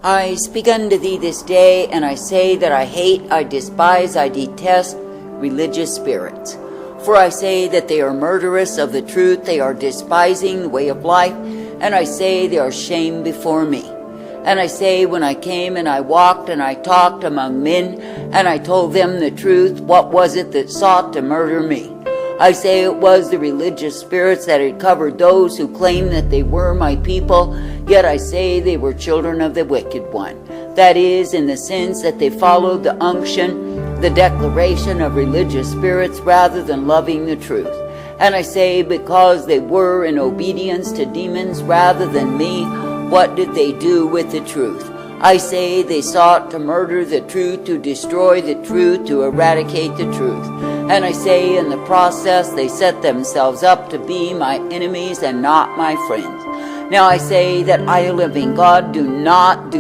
I speak unto thee this day, and I say that I hate, I despise, I detest religious spirits. For I say that they are murderous of the truth, they are despising the way of life, and I say they are shame before me. And I say, when I came and I walked and I talked among men, and I told them the truth, what was it that sought to murder me? I say it was the religious spirits that had covered those who claimed that they were my people, yet I say they were children of the wicked one. That is, in the sense that they followed the unction, the declaration of religious spirits rather than loving the truth. And I say, because they were in obedience to demons rather than me, what did they do with the truth? I say they sought to murder the truth, to destroy the truth, to eradicate the truth. And I say in the process they set themselves up to be my enemies and not my friends. Now I say that I, a living God, do not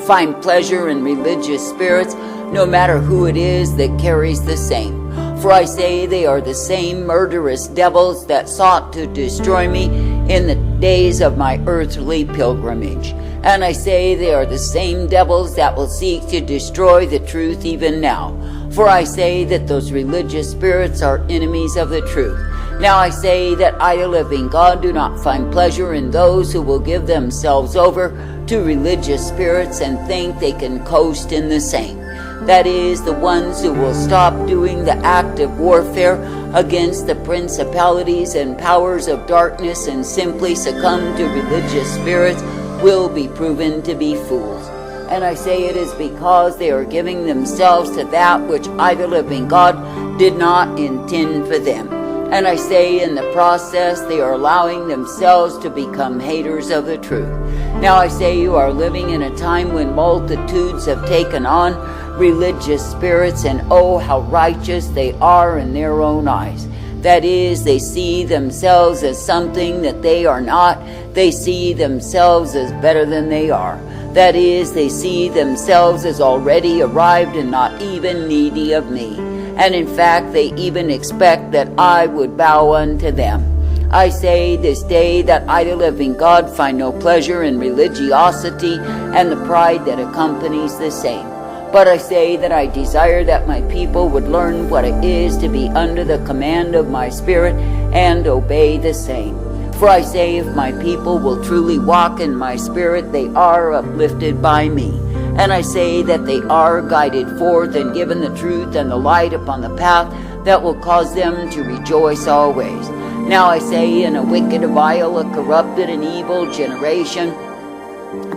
find pleasure in religious spirits, no matter who it is that carries the same. For I say they are the same murderous devils that sought to destroy me in the days of my earthly pilgrimage. And I say they are the same devils that will seek to destroy the truth even now. For I say that those religious spirits are enemies of the truth. Now I say that I, a living God, do not find pleasure in those who will give themselves over to religious spirits and think they can coast in the same. That is, the ones who will stop doing the active warfare against the principalities and powers of darkness and simply succumb to religious spirits will be proven to be fools. And I say it is because they are giving themselves to that which I, the living God, did not intend for them. And I say in the process they are allowing themselves to become haters of the truth. Now I say you are living in a time when multitudes have taken on religious spirits, and oh, how righteous they are in their own eyes. That is, they see themselves as something that they are not. They see themselves as better than they are. That is, they see themselves as already arrived and not even needy of me. And in fact, they even expect that I would bow unto them. I say this day that I, the living God, find no pleasure in religiosity and the pride that accompanies the same. But I say that I desire that my people would learn what it is to be under the command of my Spirit and obey the same. For I say if my people will truly walk in my Spirit, they are uplifted by me. And I say that they are guided forth and given the truth and the light upon the path that will cause them to rejoice always. Now I say in a wicked, a vile, a corrupted, and evil generation,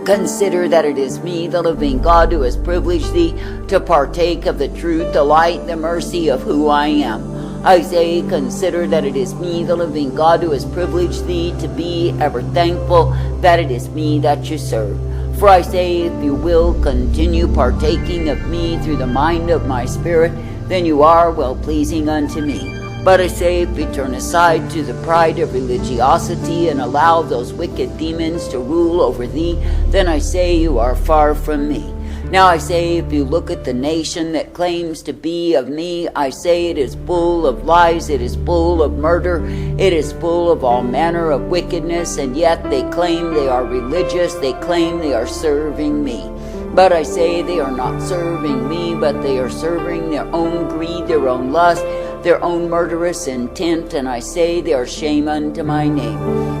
consider that it is me, the living God, who has privileged thee to partake of the truth, the light, the mercy of who I am. I say, consider that it is me, the living God, who has privileged thee to be ever thankful that it is me that you serve. For I say, if you will continue partaking of me through the mind of my Spirit, then you are well-pleasing unto me. But I say, if you turn aside to the pride of religiosity and allow those wicked demons to rule over thee, then I say you are far from me. Now I say, if you look at the nation that claims to be of me, I say it is full of lies, it is full of murder, it is full of all manner of wickedness, and yet they claim they are religious, they claim they are serving me. But I say they are not serving me, but they are serving their own greed, their own lust, their own murderous intent, and I say they are shame unto my name.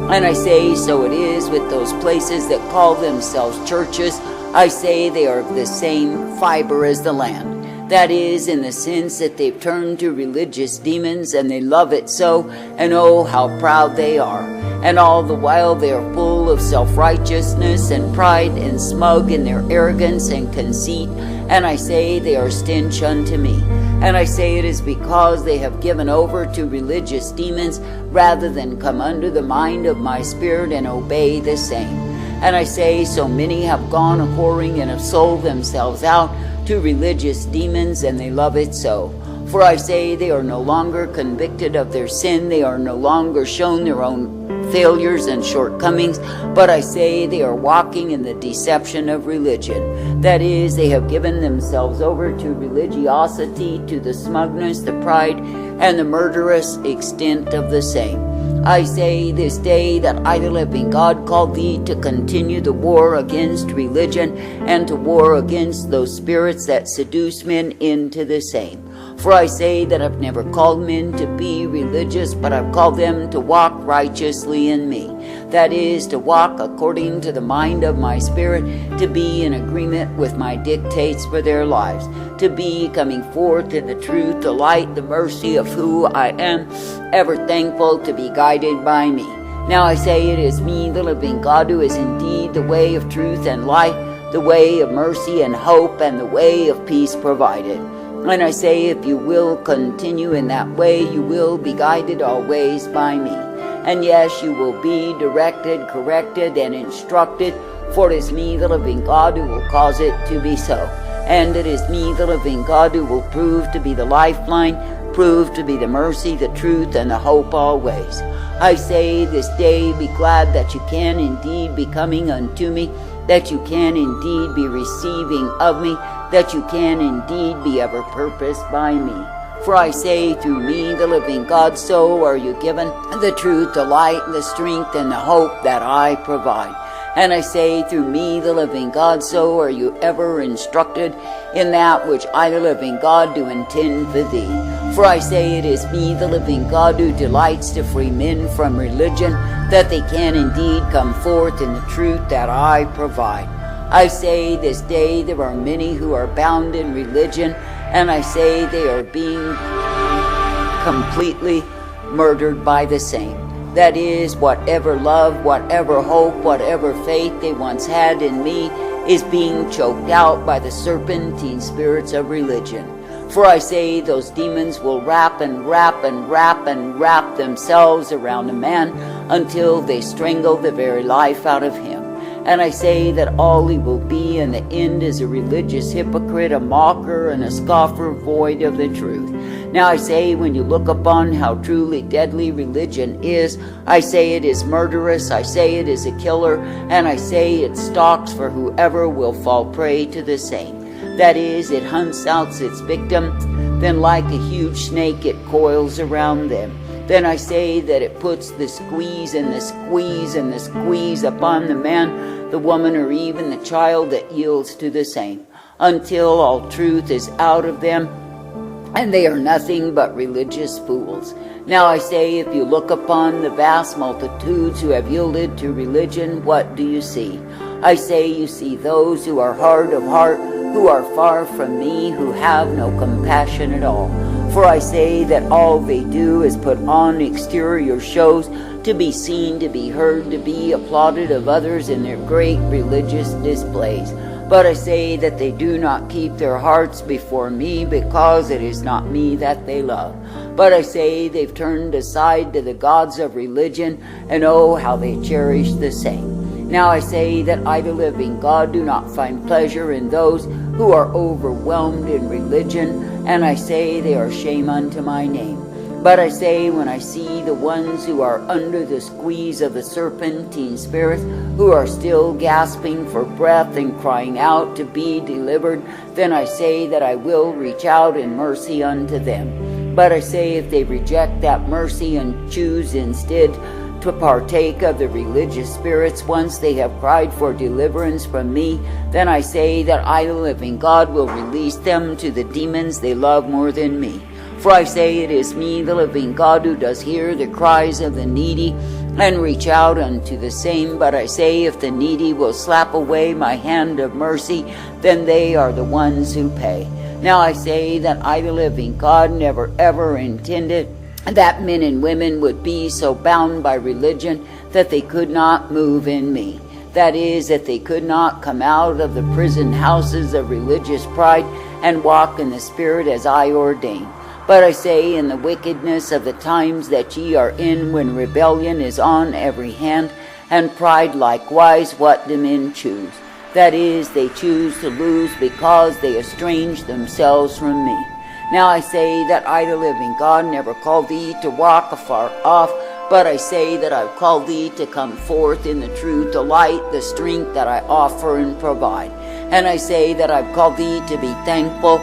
And I say so it is with those places that call themselves churches. I say they are of the same fiber as the land. That is, in the sense that they've turned to religious demons and they love it so, and oh, how proud they are. And all the while they are full of self-righteousness and pride and smug in their arrogance and conceit. And I say they are stench unto me. And I say it is because they have given over to religious demons rather than come under the mind of my Spirit and obey the same. And I say so many have gone a-whoring and have sold themselves out to religious demons, and they love it so. For I say they are no longer convicted of their sin, they are no longer shown their own failures and shortcomings, but I say they are walking in the deception of religion. That is, they have given themselves over to religiosity, to the smugness, the pride, and the murderous extent of the same. I say this day that I, the living God, call thee to continue the war against religion and to war against those spirits that seduce men into the same. For I say that I've never called men to be religious, but I've called them to walk righteously in me. That is, to walk according to the mind of my spirit, to be in agreement with my dictates for their lives, to be coming forth in the truth, the light, the mercy of who I am, ever thankful to be guided by me. Now I say it is me, the living God, who is indeed the way of truth and light, the way of mercy and hope, and the way of peace provided. And I say, if you will continue in that way, you will be guided always by me. And yes, you will be directed, corrected, and instructed, for it is me, the living God, who will cause it to be so. And it is me, the living God, who will prove to be the lifeline, prove to be the mercy, the truth, and the hope always. I say this day, be glad that you can indeed be coming unto me, that you can indeed be receiving of me, that you can indeed be ever purposed by me. For I say, through me, the living God, so are you given the truth, the light, the strength, and the hope that I provide. And I say, through me, the living God, so are you ever instructed in that which I, the living God, do intend for thee. For I say, it is me, the living God, who delights to free men from religion, that they can indeed come forth in the truth that I provide. I say this day there are many who are bound in religion, and I say they are being completely murdered by the same. That is, whatever love, whatever hope, whatever faith they once had in me is being choked out by the serpentine spirits of religion. For I say those demons will wrap and wrap and wrap and wrap themselves around a man until they strangle the very life out of him. And I say that all he will be in the end is a religious hypocrite, a mocker, and a scoffer void of the truth. Now I say, when you look upon how truly deadly religion is, I say it is murderous, I say it is a killer, and I say it stalks for whoever will fall prey to the same. That is, it hunts out its victims, then like a huge snake it coils around them. Then I say that it puts the squeeze and the squeeze and the squeeze upon the man, the woman, or even the child that yields to the same, until all truth is out of them, and they are nothing but religious fools. Now I say, if you look upon the vast multitudes who have yielded to religion, what do you see? I say you see those who are hard of heart, who are far from me, who have no compassion at all. For I say that all they do is put on exterior shows to be seen, to be heard, to be applauded of others in their great religious displays. But I say that they do not keep their hearts before me, because it is not me that they love. But I say they've turned aside to the gods of religion, and oh, how they cherish the same. Now I say that I, the living God, do not find pleasure in those who are overwhelmed in religion, and I say they are shame unto my name. But I say, when I see the ones who are under the squeeze of the serpentine spirits, who are still gasping for breath and crying out to be delivered, then I say that I will reach out in mercy unto them. But I say, if they reject that mercy and choose instead to partake of the religious spirits once they have cried for deliverance from me, then I say that I, the living God, will release them to the demons they love more than me. For I say it is me, the living God, who does hear the cries of the needy and reach out unto the same. But I say, if the needy will slap away my hand of mercy, then they are the ones who pay. Now I say that I, the living God, never ever intended that men and women would be so bound by religion that they could not move in me. That is, that they could not come out of the prison houses of religious pride and walk in the Spirit as I ordain. But I say, in the wickedness of the times that ye are in, when rebellion is on every hand, and pride likewise, what do men choose? That is, they choose to lose because they estrange themselves from me. Now I say that I, the living God, never called thee to walk afar off, but I say that I've called thee to come forth in the truth, the light, the strength that I offer and provide. And I say that I've called thee to be thankful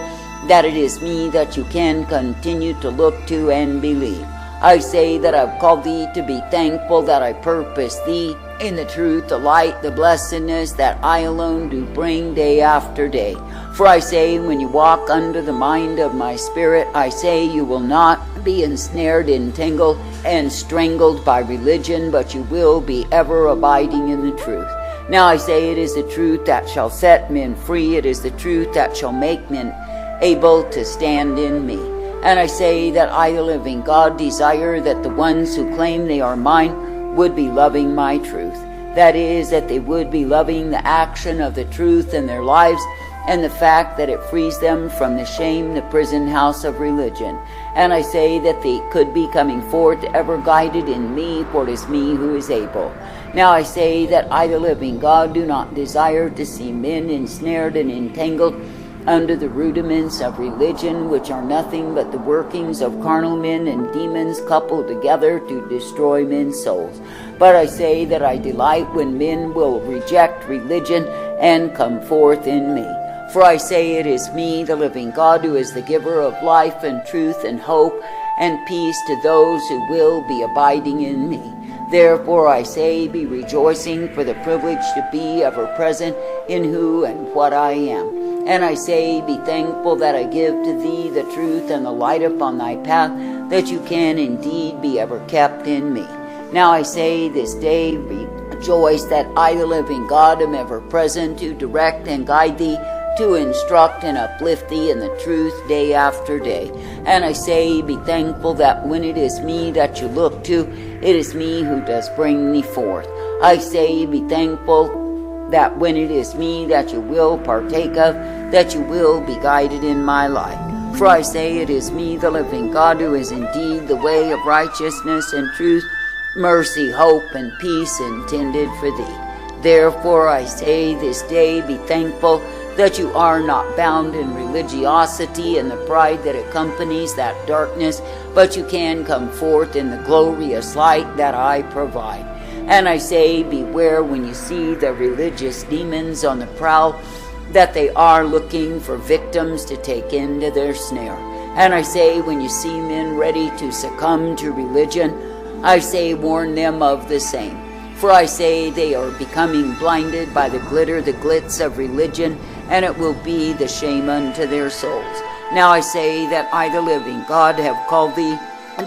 that it is me that you can continue to look to and believe. I say that I've called thee to be thankful, that I purpose thee in the truth, the light, the blessedness that I alone do bring day after day. For I say, when you walk under the mind of my Spirit, I say you will not be ensnared, entangled, and strangled by religion, but you will be ever abiding in the truth. Now I say it is the truth that shall set men free. It is the truth that shall make men able to stand in me. And I say that I, the living God, desire that the ones who claim they are mine would be loving my truth. That is, that they would be loving the action of the truth in their lives, and the fact that it frees them from the shame, the prison house of religion. And I say that they could be coming forth ever guided in me, for it is me who is able. Now I say that I, the living God, do not desire to see men ensnared and entangled under the rudiments of religion, which are nothing but the workings of carnal men and demons coupled together to destroy men's souls. But I say that I delight when men will reject religion and come forth in me. For I say it is me, the living God, who is the giver of life and truth and hope and peace to those who will be abiding in me. Therefore I say, be rejoicing for the privilege to be ever present in who and what I am. And I say, be thankful that I give to thee the truth and the light upon thy path, that you can indeed be ever kept in me. Now I say this day, rejoice that I, the living God, am ever present to direct and guide thee, to instruct and uplift thee in the truth day after day. And I say, be thankful that when it is me that you look to, it is me who does bring thee forth. I say, be thankful that when it is me that you will partake of, that you will be guided in my life. For I say it is me, the living God, who is indeed the way of righteousness and truth, mercy, hope, and peace intended for thee. Therefore I say this day, be thankful that you are not bound in religiosity and the pride that accompanies that darkness, but you can come forth in the glorious light that I provide. And I say, beware when you see the religious demons on the prowl, that they are looking for victims to take into their snare. And I say, when you see men ready to succumb to religion, I say, warn them of the same. For I say, they are becoming blinded by the glitter, the glitz of religion, and it will be the shame unto their souls. Now I say that I, the living God, have called thee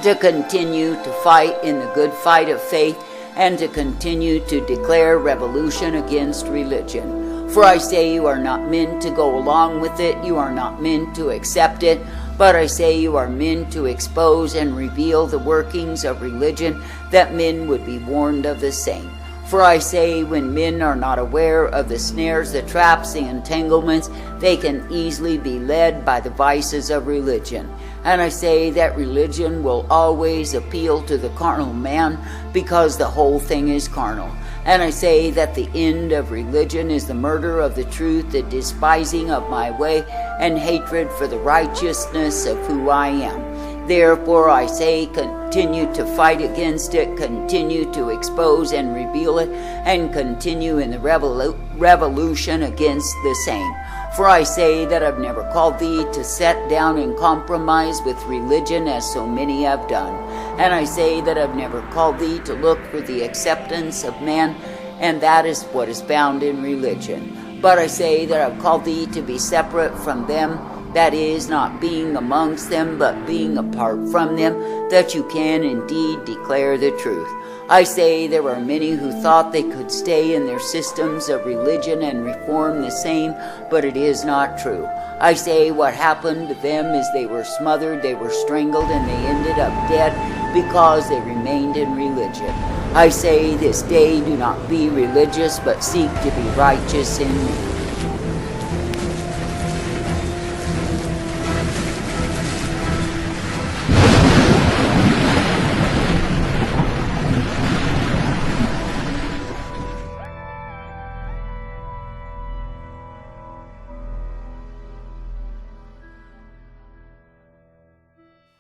to continue to fight in the good fight of faith, and to continue to declare revolution against religion. For I say you are not meant to go along with it, you are not meant to accept it, but I say you are meant to expose and reveal the workings of religion, that men would be warned of the same. For I say, when men are not aware of the snares, the traps, the entanglements, they can easily be led by the vices of religion. And I say that religion will always appeal to the carnal man, because the whole thing is carnal. And I say that the end of religion is the murder of the truth, the despising of my way, and hatred for the righteousness of who I am. Therefore I say, continue to fight against it, continue to expose and reveal it, and continue in the revolution against the same. For I say that I've never called thee to set down and compromise with religion, as so many have done. And I say that I've never called thee to look for the acceptance of man, and that is what is found in religion. But I say that I've called thee to be separate from them, that is, not being amongst them, but being apart from them, that you can indeed declare the truth. I say there are many who thought they could stay in their systems of religion and reform the same, but it is not true. I say what happened to them is they were smothered, they were strangled, and they ended up dead because they remained in religion. I say this day, do not be religious, but seek to be righteous in me.